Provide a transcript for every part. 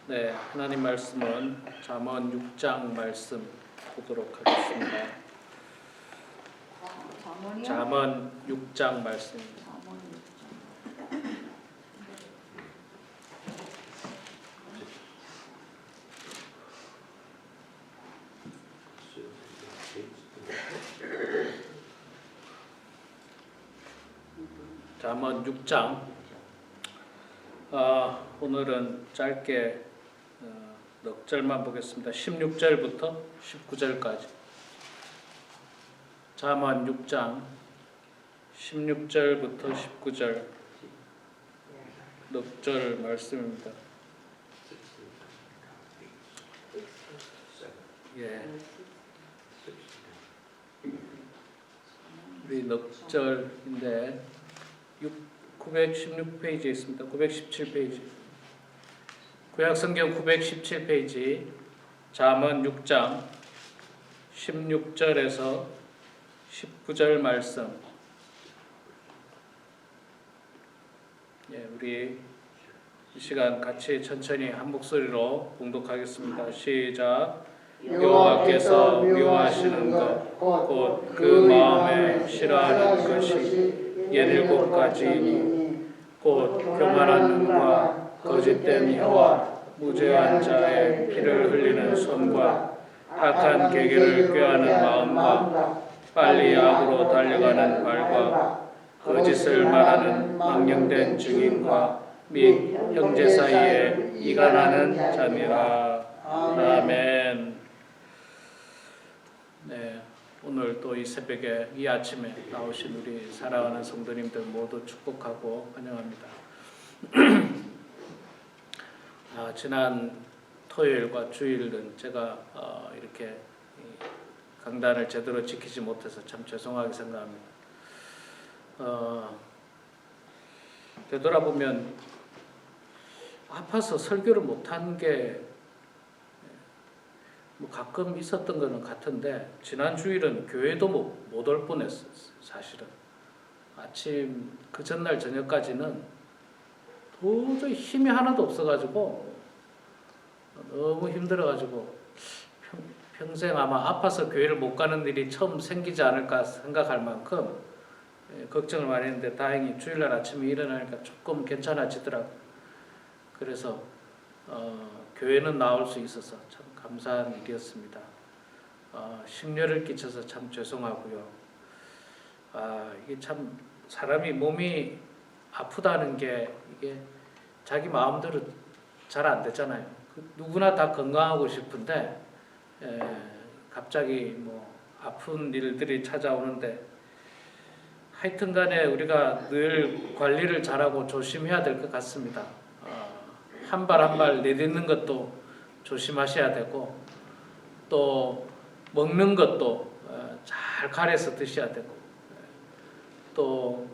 네, 하나님 말씀은 잠언 6장 말씀 보도록 하겠습니다. 잠언 6장 말씀입니다. 잠언 6장. 오늘은 짧게 넉 절만 보겠습니다. 16절부터 19절까지. 잠언 6장 16절부터 19절 넉 절 말씀입니다. 예. 우리 넉 절인데 916페이지에 있습니다. 917페이지. 구약성경 917페이지 잠언 6장 16절에서 19절 말씀. 예, 우리 이 시간 같이 천천히 한 목소리로 봉독하겠습니다. 시작. 여호와께서 미워하시는 것 곧 그 마음에 싫어하는 것이 17가지이니 곧 교만한 눈과 거짓된 혀와 무죄한 자의 피를 흘리는 손과 악한 계계를 꾀하는 마음과 빨리 악으로 달려가는 발과 거짓을 말하는 망령된 증인과 및 형제 사이에 이간하는 자니라. 아멘. 네, 오늘 또 이 새벽에 이 아침에 나오신 우리 사랑하는 성도님들 모두 축복하고 환영합니다. 지난 토요일과 주일은 제가 이렇게 강단을 제대로 지키지 못해서 참 죄송하게 생각합니다. 되돌아보면 아파서 설교를 못한 게 뭐 가끔 있었던 거는 같은데 지난 주일은 교회도 못 올 뻔했어요. 사실은 아침 그 전날 저녁까지는 도저히 힘이 하나도 없어가지고 너무 힘들어가지고 평생 아마 아파서 교회를 못 가는 일이 처음 생기지 않을까 생각할 만큼 걱정을 많이 했는데 다행히 주일날 아침에 일어나니까 조금 괜찮아지더라고요. 그래서 교회는 나올 수 있어서 참 감사한 일이었습니다. 심려를 끼쳐서 참 죄송하고요. 이게 참 사람이 몸이 아프다는 게 이게 자기 마음대로 잘 안 되잖아요. 누구나 다 건강하고 싶은데 갑자기 뭐 아픈 일들이 찾아오는데 하여튼간에 우리가 늘 관리를 잘하고 조심해야 될 것 같습니다. 한 발 한 발 내딛는 것도 조심하셔야 되고 또 먹는 것도 잘 가려서 드셔야 되고 또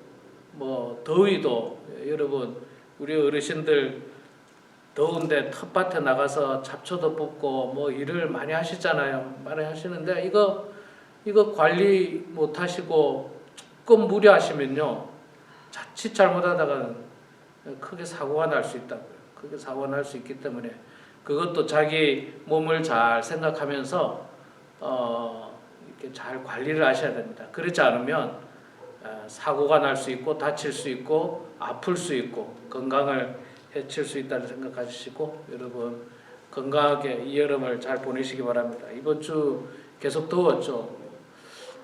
뭐 더위도 여러분 우리 어르신들 더운데 텃밭에 나가서 잡초도 뽑고 뭐 일을 많이 하시잖아요. 많이 하시는데 이거 관리 못 하시고 조금 무리하시면요 자칫 잘못하다가 크게 사고가 날 수 있다고요. 크게 사고가 날 수 있기 때문에 그것도 자기 몸을 잘 생각하면서 이렇게 잘 관리를 하셔야 됩니다. 그렇지 않으면 사고가 날 수 있고 다칠 수 있고 아플 수 있고 건강을 해칠 수 있다는 생각하시고 여러분 건강하게 이 여름을 잘 보내시기 바랍니다. 이번 주 계속 더웠죠.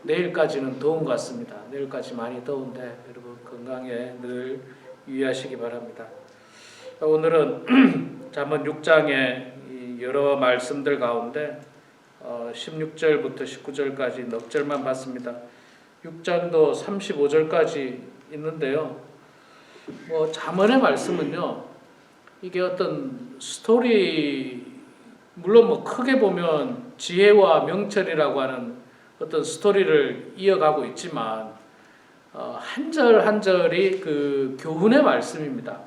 내일까지는 더운 것 같습니다. 내일까지 많이 더운데 여러분 건강에 늘 유의하시기 바랍니다. 오늘은 잠언 6장의 여러 말씀들 가운데 16절부터 19절까지 넉 절만 봤습니다. 6장도 35절까지 있는데요. 뭐 잠언의 말씀은요. 이게 어떤 스토리 물론 뭐 크게 보면 지혜와 명철이라고 하는 어떤 스토리를 이어가고 있지만 한 절 한 절이 그 교훈의 말씀입니다.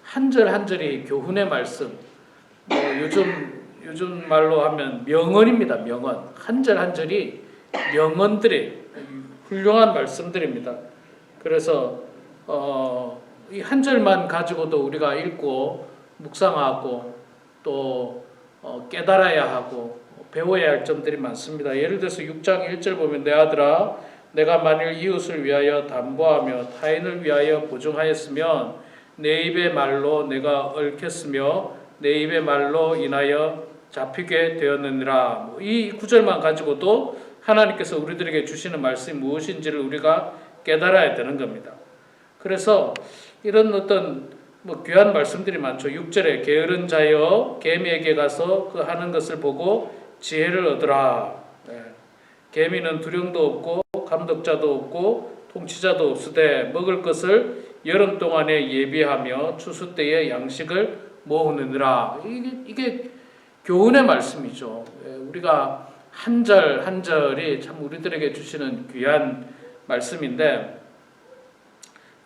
한 절 한 절이 교훈의 말씀. 뭐 요즘 말로 하면 명언입니다. 명언. 한 절 한 절이 명언들이 훌륭한 말씀들입니다. 그래서 이 한 절만 가지고도 우리가 읽고 묵상하고 또 깨달아야 하고 배워야 할 점들이 많습니다. 예를 들어서 6장 1절 보면 내 아들아 내가 만일 이웃을 위하여 담보하며 타인을 위하여 보증하였으면 내 입의 말로 내가 얽혔으며 내 입의 말로 인하여 잡히게 되었느니라. 이 구절만 가지고도 하나님께서 우리들에게 주시는 말씀이 무엇인지를 우리가 깨달아야 되는 겁니다. 그래서 이런 어떤 귀한 말씀들이 많죠. 6절에 게으른 자여 개미에게 가서 그 하는 것을 보고 지혜를 얻으라. 개미는 두령도 없고 감독자도 없고 통치자도 없으되 먹을 것을 여름 동안에 예비하며 추수 때에 양식을 모으느니라. 이게 교훈의 말씀이죠. 우리가 한 절 한 절이 참 우리들에게 주시는 귀한 말씀인데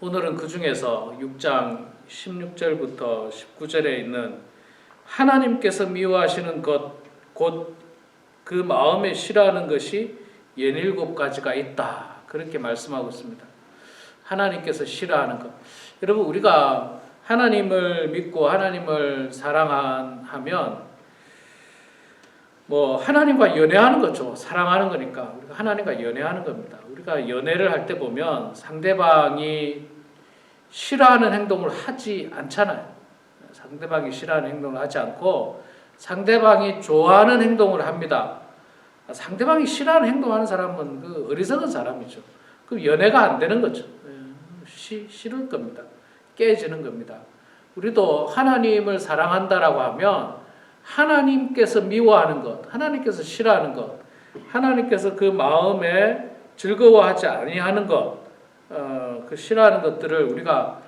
오늘은 그 중에서 6장 16절부터 19절에 있는 하나님께서 미워하시는 것 곧 그 마음에 싫어하는 것이 17가지가 있다. 그렇게 말씀하고 있습니다. 하나님께서 싫어하는 것. 여러분 우리가 하나님을 믿고 하나님을 사랑하면 하나님과 연애하는 거죠. 사랑하는 거니까 우리가 하나님과 연애하는 겁니다. 우리가 연애를 할 때 보면 상대방이 싫어하는 행동을 하지 않잖아요. 상대방이 싫어하는 행동을 하지 않고 상대방이 좋아하는 행동을 합니다. 상대방이 싫어하는 행동하는 사람은 그 어리석은 사람이죠. 그 연애가 안 되는 거죠. 싫을 겁니다. 깨지는 겁니다. 우리도 하나님을 사랑한다라고 하면 하나님께서 미워하는 것, 하나님께서 싫어하는 것, 하나님께서 그 마음에 즐거워하지 아니하는 것, 그 싫어하는 것들을 우리가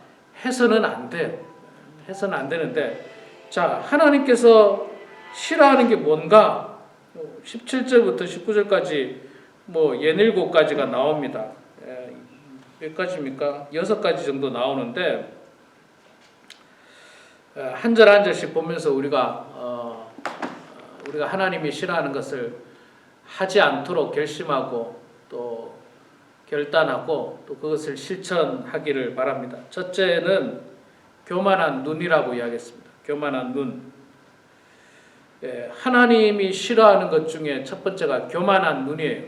해서는 안 돼요. 해서는 안 되는데, 자, 하나님께서 싫어하는 게 뭔가 17절부터 19절까지 17가지가 나옵니다. 몇 가지입니까? 6가지 정도 나오는데 한 절 한 절씩 보면서 우리가 하나님이 싫어하는 것을 하지 않도록 결심하고 또 결단하고 또 그것을 실천하기를 바랍니다. 첫째는 교만한 눈이라고 이야기했습니다. 교만한 눈. 하나님이 싫어하는 것 중에 첫 번째가 교만한 눈이에요.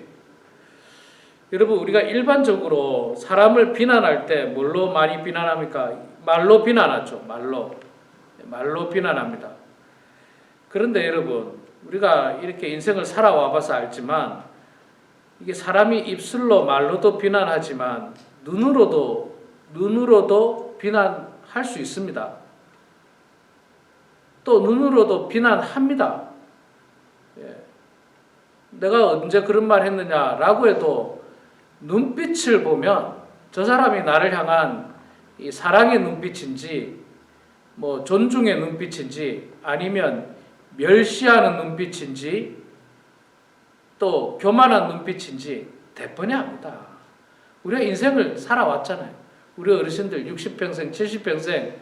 여러분 우리가 일반적으로 사람을 비난할 때 뭘로 많이 비난합니까? 말로 비난하죠. 말로 비난합니다. 그런데 여러분 우리가 이렇게 인생을 살아와 봐서 알지만 이게 사람이 입술로 말로도 비난하지만 눈으로도 비난할 수 있습니다. 또 눈으로도 비난합니다. 내가 언제 그런 말 했느냐라고 해도 눈빛을 보면 저 사람이 나를 향한 이 사랑의 눈빛인지 존중의 눈빛인지 아니면 멸시하는 눈빛인지 또 교만한 눈빛인지 대번이 압니다. 우리가 인생을 살아왔잖아요. 우리 어르신들 60평생, 70평생,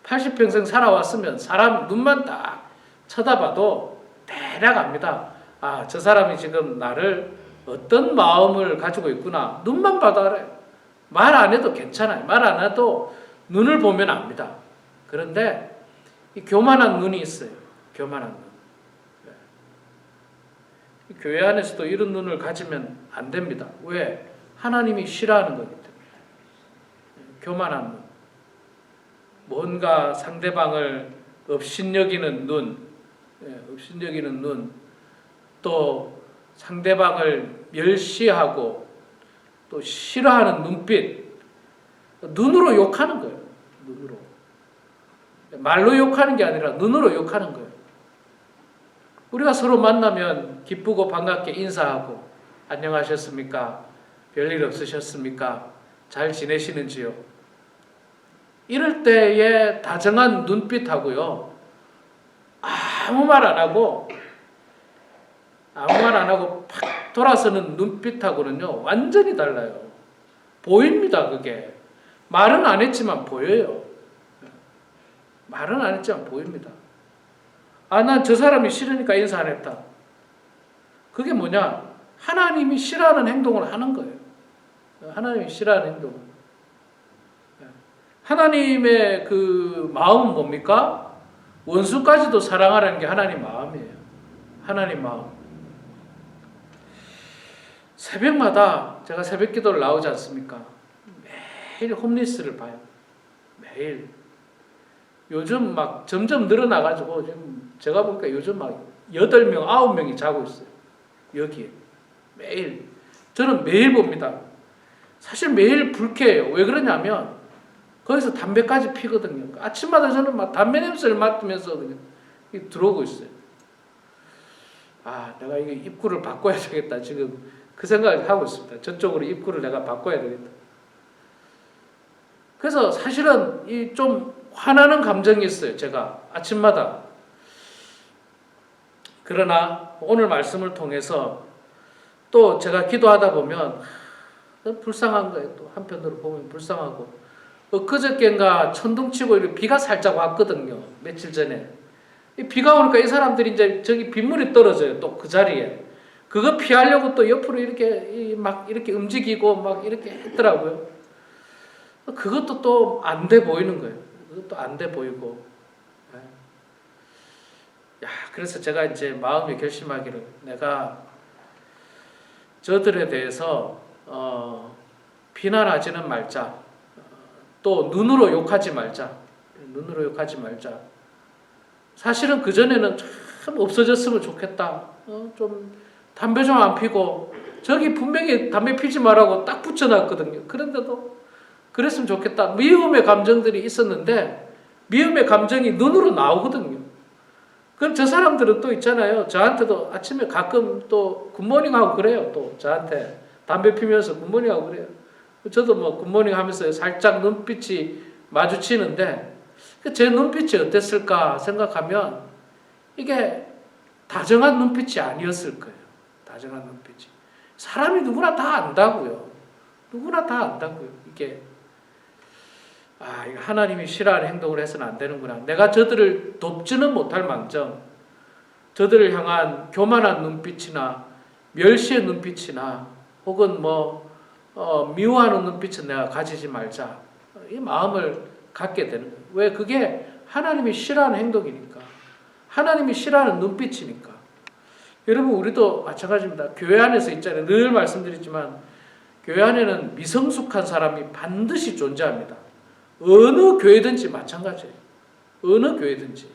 80평생 살아왔으면 사람 눈만 딱 쳐다봐도 대략 압니다. 아, 저 사람이 지금 나를 어떤 마음을 가지고 있구나. 눈만 봐도 알아요. 말 안 해도 괜찮아요. 말 안 해도 눈을 보면 압니다. 그런데 이 교만한 눈이 있어요. 교만한 눈. 교회 안에서도 이런 눈을 가지면 안 됩니다. 왜? 하나님이 싫어하는 거기 때문에. 교만한 눈. 뭔가 상대방을 업신여기는 눈, 업신여기는 눈, 또 상대방을 멸시하고 또 싫어하는 눈빛, 눈으로 욕하는 거예요. 눈으로. 말로 욕하는 게 아니라 눈으로 욕하는 거예요. 우리가 서로 만나면 기쁘고 반갑게 인사하고 안녕하셨습니까? 별일 없으셨습니까? 잘 지내시는지요? 이럴 때의 다정한 눈빛하고요. 아무 말 안 하고 팍 돌아서는 눈빛하고는요. 완전히 달라요. 보입니다. 그게. 말은 안 했지만 보여요. 말은 안 했지만 보입니다. 아, 난 저 사람이 싫으니까 인사 안 했다. 그게 뭐냐? 하나님이 싫어하는 행동을 하는 거예요. 하나님이 싫어하는 행동. 하나님의 그 마음은 뭡니까? 원수까지도 사랑하라는 게 하나님 마음이에요. 하나님 마음. 새벽마다 제가 새벽 기도를 나오지 않습니까? 매일 홈리스를 봐요. 매일. 요즘 막 점점 늘어나가지고 지금 제가 보니까 요즘 막 8명, 9명이 자고 있어요. 여기에. 매일. 저는 매일 봅니다. 사실 매일 불쾌해요. 왜 그러냐면 거기서 담배까지 피거든요. 아침마다 저는 막 담배 냄새를 맡으면서 그냥 들어오고 있어요. 아, 내가 이게 입구를 바꿔야 되겠다. 지금 그 생각을 하고 있습니다. 저쪽으로 입구를 내가 바꿔야 되겠다. 그래서 사실은 이 좀 화나는 감정이 있어요. 제가 아침마다. 그러나 오늘 말씀을 통해서 또 제가 기도하다 보면 불쌍한 거예요. 또 한편으로 보면 불쌍하고. 엊그저께인가 천둥치고 비가 살짝 왔거든요. 며칠 전에. 이 비가 오니까 이 사람들이 이제 저기 빗물이 떨어져요. 또 그 자리에. 그거 피하려고 또 옆으로 이렇게 막 이렇게 움직이고 막 이렇게 했더라고요. 그것도 또 안 돼 보이는 거예요. 그것도 안 돼 보이고. 야, 그래서 제가 이제 마음에 결심하기를 내가 저들에 대해서 비난하지는 말자. 또 눈으로 욕하지 말자. 눈으로 욕하지 말자. 사실은 그전에는 참 없어졌으면 좋겠다. 좀 담배 좀 안 피고 저기 분명히 담배 피지 말라고 딱 붙여놨거든요. 그런데도 그랬으면 좋겠다. 미움의 감정들이 있었는데 미움의 감정이 눈으로 나오거든요. 그럼 저 사람들은 또 있잖아요. 저한테도 아침에 가끔 또 굿모닝 하고 그래요. 또 저한테 담배 피면서 굿모닝 하고 그래요. 저도 뭐 굿모닝 하면서 살짝 눈빛이 마주치는데 제 눈빛이 어땠을까 생각하면 이게 다정한 눈빛이 아니었을 거예요. 다정한 눈빛이. 사람이 누구나 다 안다고요. 누구나 다 안다고요. 이게 이거 하나님이 싫어하는 행동을 해서는 안 되는구나. 내가 저들을 돕지는 못할 망정 저들을 향한 교만한 눈빛이나 멸시의 눈빛이나 혹은 미워하는 눈빛은 내가 가지지 말자. 이 마음을 갖게 되는 거예요. 왜? 그게 하나님이 싫어하는 행동이니까. 하나님이 싫어하는 눈빛이니까. 여러분 우리도 마찬가지입니다. 교회 안에서 있잖아요. 늘 말씀드리지만 교회 안에는 미성숙한 사람이 반드시 존재합니다. 어느 교회든지 마찬가지예요. 어느 교회든지.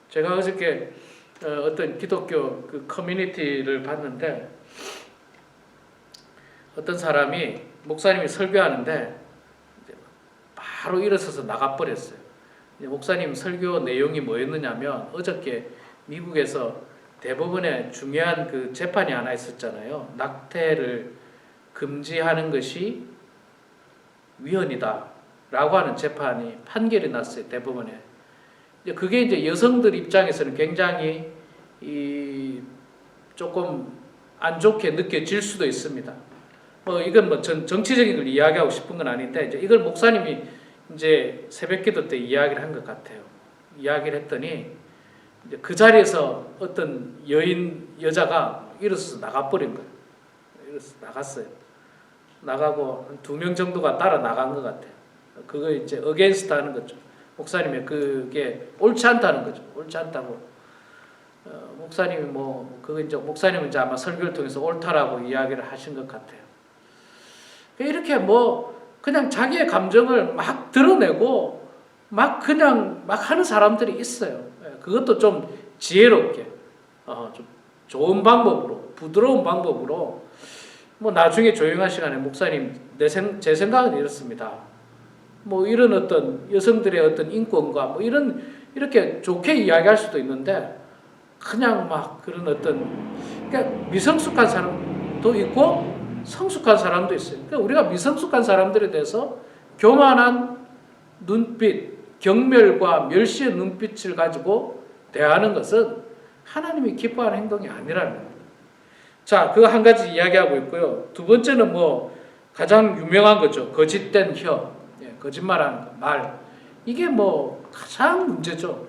제가 어저께 어떤 기독교 그 커뮤니티를 봤는데 어떤 사람이 목사님이 설교하는데 바로 일어서서 나가버렸어요. 목사님 설교 내용이 뭐였느냐면 어저께 미국에서 대법원에 중요한 그 재판이 하나 있었잖아요. 낙태를 금지하는 것이 위헌이다 라고 하는 재판이 판결이 났어요. 대법원에. 그게 이제 여성들 입장에서는 굉장히 조금 안 좋게 느껴질 수도 있습니다. 이건 정치적인 걸 이야기하고 싶은 건 아닌데 이걸 목사님이 이제 새벽기도 때 이야기를 한 것 같아요. 이야기를 했더니 이제 그 자리에서 어떤 여자가 일어서서 나가버린 거예요. 일어서서 나갔어요. 나가고 한 2명 정도가 따라 나간 것 같아요. 그거 이제 어게인스트 하는 거죠. 목사님이 그게 옳지 않다는 거죠. 옳지 않다고. 목사님이 그거 이제 목사님은 이제 아마 설교를 통해서 옳다라고 이야기를 하신 것 같아요. 이렇게 그냥 자기의 감정을 막 드러내고 그냥 하는 사람들이 있어요. 그것도 좀 지혜롭게, 좀 좋은 방법으로, 부드러운 방법으로. 나중에 조용한 시간에 목사님 제 생각은 이렇습니다. 이런 어떤 여성들의 어떤 인권과 이렇게 좋게 이야기할 수도 있는데 그냥 그런 어떤 그러니까 미성숙한 사람도 있고 성숙한 사람도 있어요. 그러니까 우리가 미성숙한 사람들에 대해서 교만한 눈빛, 경멸과 멸시의 눈빛을 가지고 대하는 것은 하나님이 기뻐하는 행동이 아니라는 거예요. 자, 그거 한 가지 이야기하고 있고요. 두 번째는 가장 유명한 거죠. 거짓된 혀, 거짓말하는 거, 말. 이게 가장 문제죠.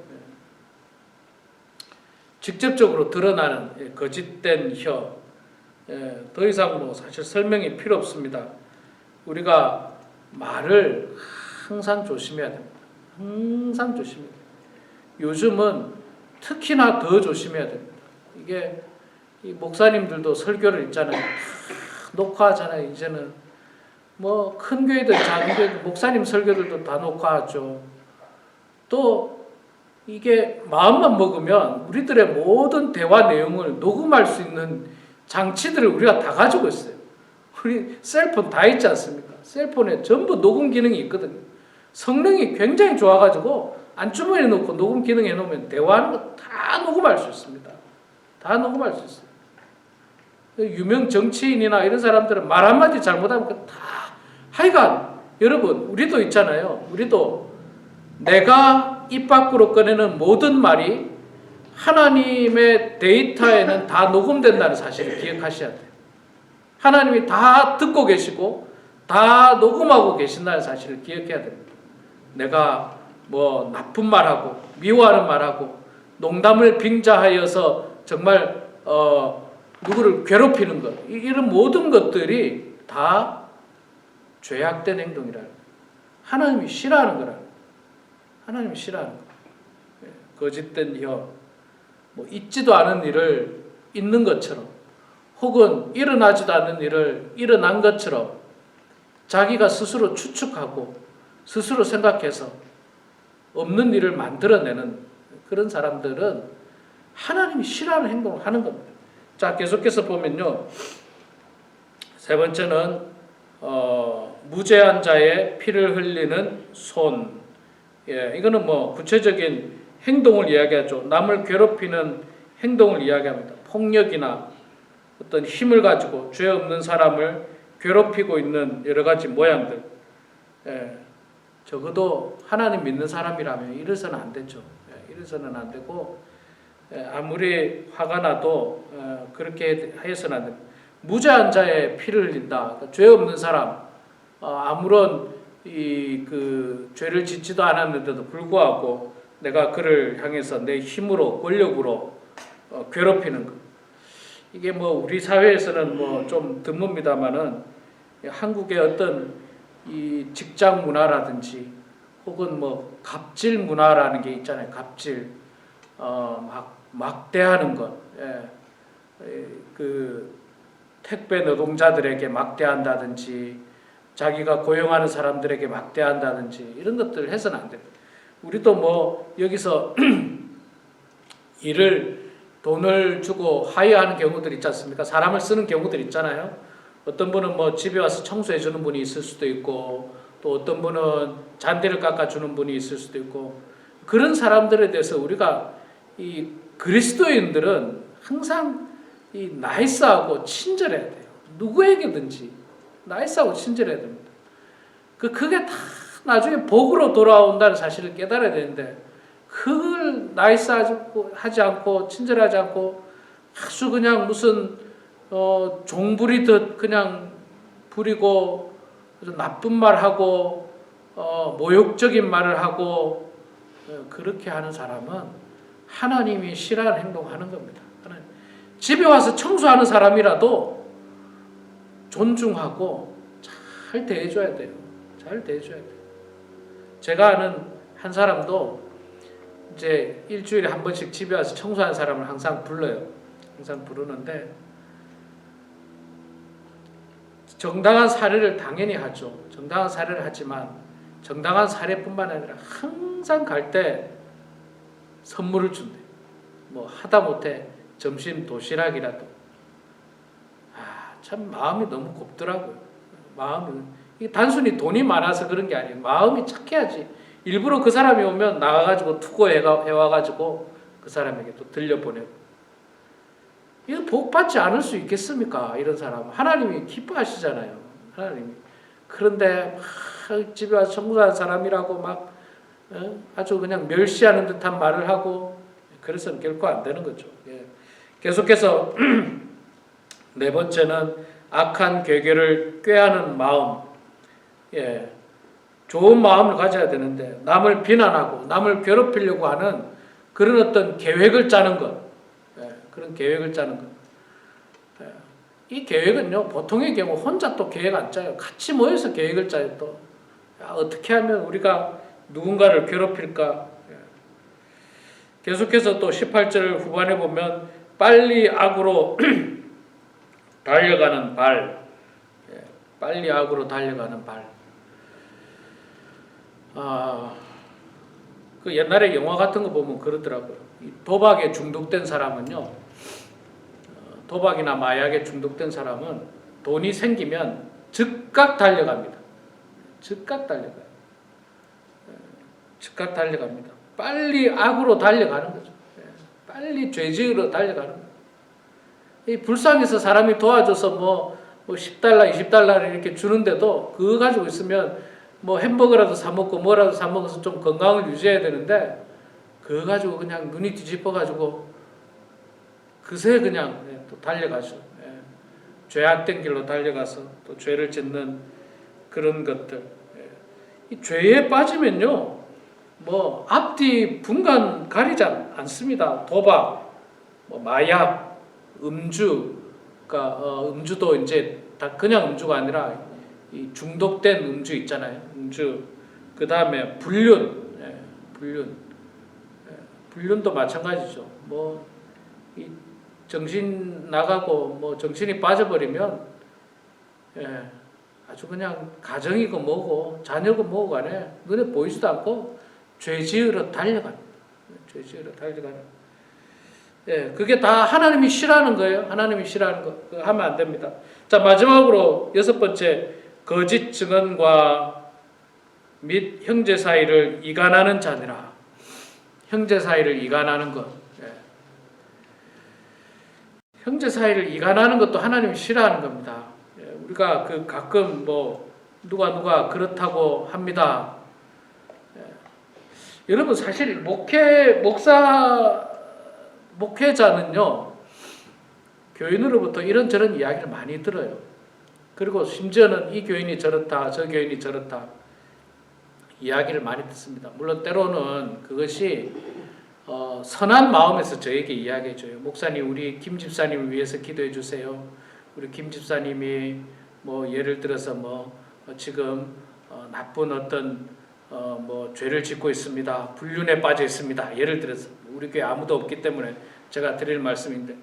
직접적으로 드러나는 거짓된 혀. 더 이상 사실 설명이 필요 없습니다. 우리가 말을 항상 조심해야 됩니다. 항상 조심해야 됩니다. 요즘은 특히나 더 조심해야 됩니다. 이게 이 목사님들도 설교를 있잖아요. 다 녹화하잖아요. 이제는 뭐 큰 교회들, 작은 교회들, 목사님 설교들도 다 녹화하죠. 또 이게 마음만 먹으면 우리들의 모든 대화 내용을 녹음할 수 있는 장치들을 우리가 다 가지고 있어요. 우리 셀폰 다 있지 않습니까? 셀폰에 전부 녹음 기능이 있거든요. 성능이 굉장히 좋아가지고 안주머니에 넣고 녹음 기능 해놓으면 대화하는 거 다 녹음할 수 있습니다. 다 녹음할 수 있어요. 유명 정치인이나 이런 사람들은 말 한마디 잘못하면 다 하여간 여러분 우리도 있잖아요. 우리도 내가 입 밖으로 꺼내는 모든 말이 하나님의 데이터에는 다 녹음된다는 사실을 기억하셔야 돼요. 하나님이 다 듣고 계시고 다 녹음하고 계신다는 사실을 기억해야 됩니다. 내가 뭐 나쁜 말하고 미워하는 말하고 농담을 빙자하여서 정말 누구를 괴롭히는 것 이런 모든 것들이 다 죄악된 행동이라 하나님이 싫어하는 거라. 하나님이 싫어하는 거. 거짓된 혀, 뭐 있지도 않은 일을 있는 것처럼, 혹은 일어나지도 않는 일을 일어난 것처럼 자기가 스스로 추측하고 스스로 생각해서 없는 일을 만들어내는 그런 사람들은 하나님이 싫어하는 행동을 하는 겁니다. 자, 계속해서 보면요. 세 번째는 무죄한 자의 피를 흘리는 손. 이거는 뭐 구체적인 행동을 이야기하죠. 남을 괴롭히는 행동을 이야기합니다. 폭력이나 어떤 힘을 가지고 죄 없는 사람을 괴롭히고 있는 여러 가지 모양들. 적어도 하나님 믿는 사람이라면 이래서는 안 되죠. 이래서는 안 되고 아무리 화가 나도 그렇게 해서는 안 됩니다. 무죄한 자의 피를 흘린다. 그러니까 죄 없는 사람, 아무런 그 죄를 짓지도 않았는데도 불구하고 내가 그를 향해서 내 힘으로 권력으로 괴롭히는 것. 이게 뭐 우리 사회에서는 뭐 좀 드뭅니다만은 한국의 어떤 이 직장 문화라든지 혹은 뭐 갑질 문화라는 게 있잖아요. 갑질, 막대하는 것, 그 택배 노동자들에게 막대한다든지 자기가 고용하는 사람들에게 막대한다든지 이런 것들을 해서는 안 됩니다. 우리도 뭐 여기서 돈을 주고 하여하는 경우들 있지 않습니까? 사람을 쓰는 경우들 있잖아요. 어떤 분은 뭐 집에 와서 청소해 주는 분이 있을 수도 있고 또 어떤 분은 잔디를 깎아 주는 분이 있을 수도 있고 그런 사람들에 대해서 우리가 이 그리스도인들은 항상 이 나이스하고 친절해야 돼요. 누구에게든지 나이스하고 친절해야 됩니다. 그게 다 나중에 복으로 돌아온다는 사실을 깨달아야 되는데 그걸 나이스하지 않고 친절하지 않고 아주 그냥 무슨 종부리듯 그냥 부리고 나쁜 말하고 모욕적인 말을 하고 그렇게 하는 사람은 하나님이 싫어하는 행동을 하는 겁니다. 집에 와서 청소하는 사람이라도 존중하고 잘 대해줘야 돼요. 잘 대해줘야 돼요. 제가 아는 한 사람도 이제 일주일에 한 번씩 집에 와서 청소하는 사람을 항상 불러요. 항상 부르는데 정당한 사례를 당연히 하죠. 정당한 사례를 하지만 정당한 사례뿐만 아니라 항상 갈 때 선물을 준대. 뭐 하다못해 점심 도시락이라도. 참 마음이 너무 곱더라고요. 마음이 이게 단순히 돈이 많아서 그런 게 아니에요. 마음이 착해야지. 일부러 그 사람이 오면 나가가지고 투고해와가지고 그 사람에게 또 들려보내고. 이거 복 받지 않을 수 있겠습니까? 이런 사람. 하나님이 기뻐하시잖아요. 하나님이. 그런데 막 집에 와서 청소하는 사람이라고 막 아주 그냥 멸시하는 듯한 말을 하고 그래서는 결코 안 되는 거죠. 계속해서 네 번째는 악한 괴계를 꾀하는 마음. 좋은 마음을 가져야 되는데 남을 비난하고 남을 괴롭히려고 하는 그런 어떤 계획을 짜는 것. 그런 계획을 짜는 것. 이 계획은요, 보통의 경우 혼자 또 계획 안 짜요. 같이 모여서 계획을 짜요. 또 어떻게 하면 우리가 누군가를 괴롭힐까. 계속해서 또 18절 후반에 보면 빨리 악으로 달려가는 발, 빨리 악으로 달려가는 발. 그 옛날에 영화 같은 거 보면 그러더라고요. 도박에 중독된 사람은요, 도박이나 마약에 중독된 사람은 돈이 생기면 즉각 달려갑니다. 즉각 달려가요. 즉각 달려갑니다. 빨리 악으로 달려가는 거죠. 빨리 죄지으로 달려가는 거예요. 이 불쌍해서 사람이 도와줘서 뭐 $10, $20 이렇게 주는데도 그거 가지고 있으면 뭐 햄버거라도 사 먹고 뭐라도 사 먹어서 좀 건강을 유지해야 되는데 그거 가지고 그냥 눈이 뒤집어 가지고 그새 그냥 또 달려가죠. 죄악된 길로 달려가서 또 죄를 짓는 그런 것들. 이 죄에 빠지면요, 뭐 앞뒤 분간 가리지 않습니다. 도박, 뭐 마약, 음주, 그러니까 음주도 이제 다 그냥 음주가 아니라 이 중독된 음주 있잖아요. 음주, 그 다음에 불륜, 불륜도 마찬가지죠. 뭐 이 정신 나가고 뭐 정신이 빠져버리면 아주 그냥 가정이고 뭐고 자녀고 뭐고 간에 눈에 보이지도 않고 죄 지으러 달려가는, 죄 지으러 달려가는. 그게 다 하나님이 싫어하는 거예요. 하나님이 싫어하는 거. 그거 하면 안 됩니다. 자, 마지막으로 6번째, 거짓 증언과 및 형제 사이를 이간하는 자니라. 형제 사이를 이간하는 것. 형제 사이를 이간하는 것도 하나님이 싫어하는 겁니다. 우리가 그 가끔 뭐 누가 그렇다고 합니다. 여러분 사실 목회자는요, 교인으로부터 이런저런 이야기를 많이 들어요. 그리고 심지어는 이 교인이 저렇다, 저 교인이 저렇다 이야기를 많이 듣습니다. 물론 때로는 그것이 선한 마음에서 저에게 이야기해줘요. 목사님, 우리 김 집사님을 위해서 기도해 주세요. 우리 김 집사님이 뭐 예를 들어서 지금 나쁜 어떤 뭐 죄를 짓고 있습니다. 불륜에 빠져 있습니다. 예를 들어서 우리 교회 아무도 없기 때문에 제가 드릴 말씀인데,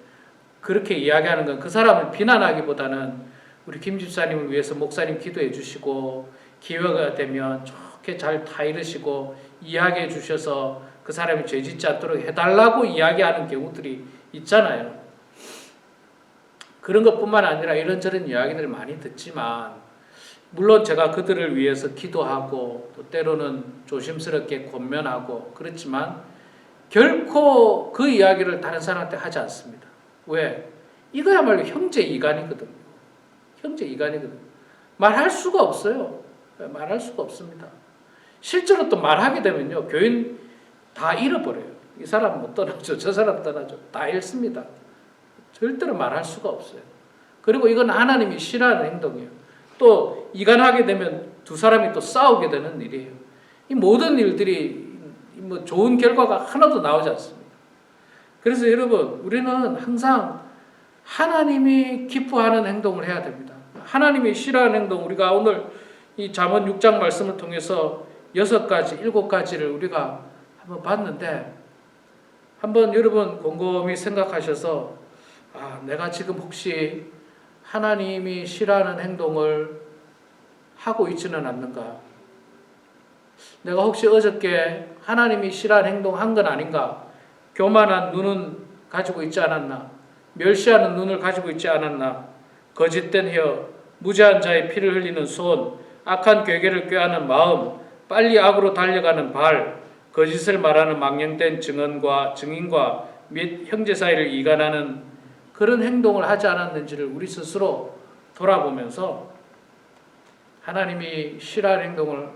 그렇게 이야기하는 건 그 사람을 비난하기보다는 우리 김 집사님을 위해서 목사님 기도해 주시고 기회가 되면 좋게 잘 타이르시고 이야기해 주셔서 그 사람이 죄 짓지 않도록 해달라고 이야기하는 경우들이 있잖아요. 그런 것뿐만 아니라 이런저런 이야기들을 많이 듣지만, 물론 제가 그들을 위해서 기도하고 또 때로는 조심스럽게 권면하고 그렇지만 결코 그 이야기를 다른 사람한테 하지 않습니다. 왜? 이거야말로 형제 이간이거든요. 형제 이간이거든요. 말할 수가 없어요. 말할 수가 없습니다. 실제로 또 말하게 되면요, 교인 다 잃어버려요. 이 사람 못 떠나죠. 저 사람 떠나죠. 다 잃습니다. 절대로 말할 수가 없어요. 그리고 이건 하나님이 싫어하는 행동이에요. 또 이간하게 되면 두 사람이 또 싸우게 되는 일이에요. 이 모든 일들이 뭐 좋은 결과가 하나도 나오지 않습니다. 그래서 여러분, 우리는 항상 하나님이 기뻐하는 행동을 해야 됩니다. 하나님이 싫어하는 행동, 우리가 오늘 이 잠언 6장 말씀을 통해서 6가지, 7가지를 우리가 한번 봤는데, 한번 여러분 곰곰이 생각하셔서 내가 지금 혹시 하나님이 싫어하는 행동을 하고 있지는 않는가? 내가 혹시 어저께 하나님이 싫어하는 행동 한 건 아닌가? 교만한 눈은 가지고 있지 않았나? 멸시하는 눈을 가지고 있지 않았나? 거짓된 혀, 무죄한 자의 피를 흘리는 손, 악한 괴계를 꾀하는 마음, 빨리 악으로 달려가는 발, 거짓을 말하는 망령된 증인과 및 형제 사이를 이간하는 그런 행동을 하지 않았는지를 우리 스스로 돌아보면서 하나님이 싫어하는 행동을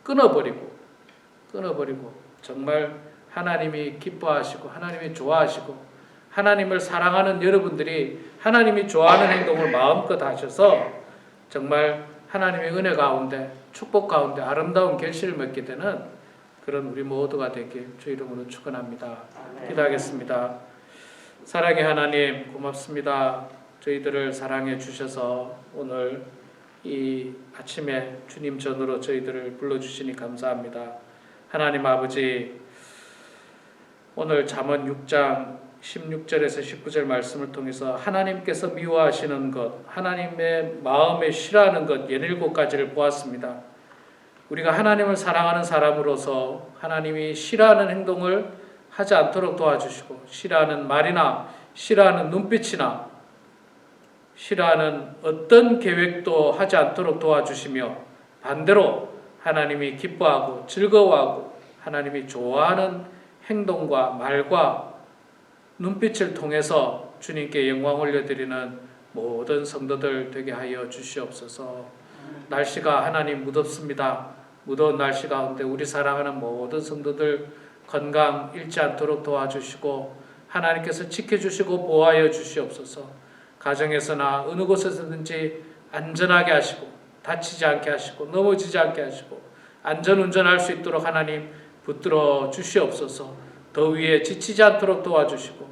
끊어버리고 정말 하나님이 기뻐하시고 하나님이 좋아하시고 하나님을 사랑하는 여러분들이 하나님이 좋아하는 행동을 마음껏 하셔서 정말 하나님의 은혜 가운데 축복 가운데 아름다운 결실을 맺게 되는 그런 우리 모두가 되길 주 이름으로 축원합니다. 기도하겠습니다. 사랑의 하나님, 고맙습니다. 저희들을 사랑해 주셔서 오늘 이 아침에 주님 전으로 저희들을 불러주시니 감사합니다. 하나님 아버지, 오늘 잠언 6장 16절에서 19절 말씀을 통해서 하나님께서 미워하시는 것, 하나님의 마음에 싫어하는 것 17가지를 보았습니다. 우리가 하나님을 사랑하는 사람으로서 하나님이 싫어하는 행동을 하지 않도록 도와주시고, 싫어하는 말이나 싫어하는 눈빛이나 싫어하는 어떤 계획도 하지 않도록 도와주시며, 반대로 하나님이 기뻐하고 즐거워하고 하나님이 좋아하는 행동과 말과 눈빛을 통해서 주님께 영광 올려드리는 모든 성도들 되게 하여 주시옵소서. 날씨가 하나님 무덥습니다. 무더운 날씨 가운데 우리 사랑하는 모든 성도들 건강 잃지 않도록 도와주시고 하나님께서 지켜주시고 보호하여 주시옵소서. 가정에서나 어느 곳에서든지 안전하게 하시고 다치지 않게 하시고 넘어지지 않게 하시고 안전운전할 수 있도록 하나님 붙들어 주시옵소서. 더위에 지치지 않도록 도와주시고,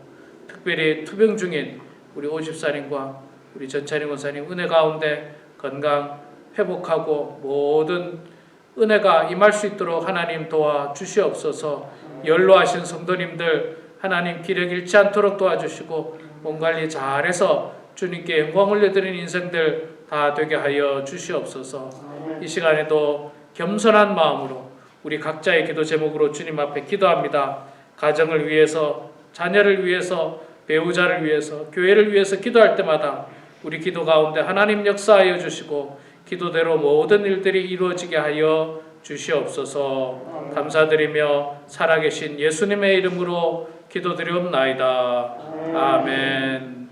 특별히 투병 중인 우리 오집사님과 우리 전찬희 권사님 은혜 가운데 건강 회복하고 모든 은혜가 임할 수 있도록 하나님 도와주시옵소서. 연로하신 성도님들 하나님 기력 잃지 않도록 도와주시고 몸 관리 잘해서 주님께 영광 올려드리는 인생들 다 되게 하여 주시옵소서. 이 시간에도 겸손한 마음으로 우리 각자의 기도 제목으로 주님 앞에 기도합니다. 가정을 위해서, 자녀를 위해서, 배우자를 위해서, 교회를 위해서 기도할 때마다 우리 기도 가운데 하나님 역사하여 주시고 기도대로 모든 일들이 이루어지게 하여 주시옵소서. 감사드리며 살아계신 예수님의 이름으로 기도드리옵나이다. 아멘.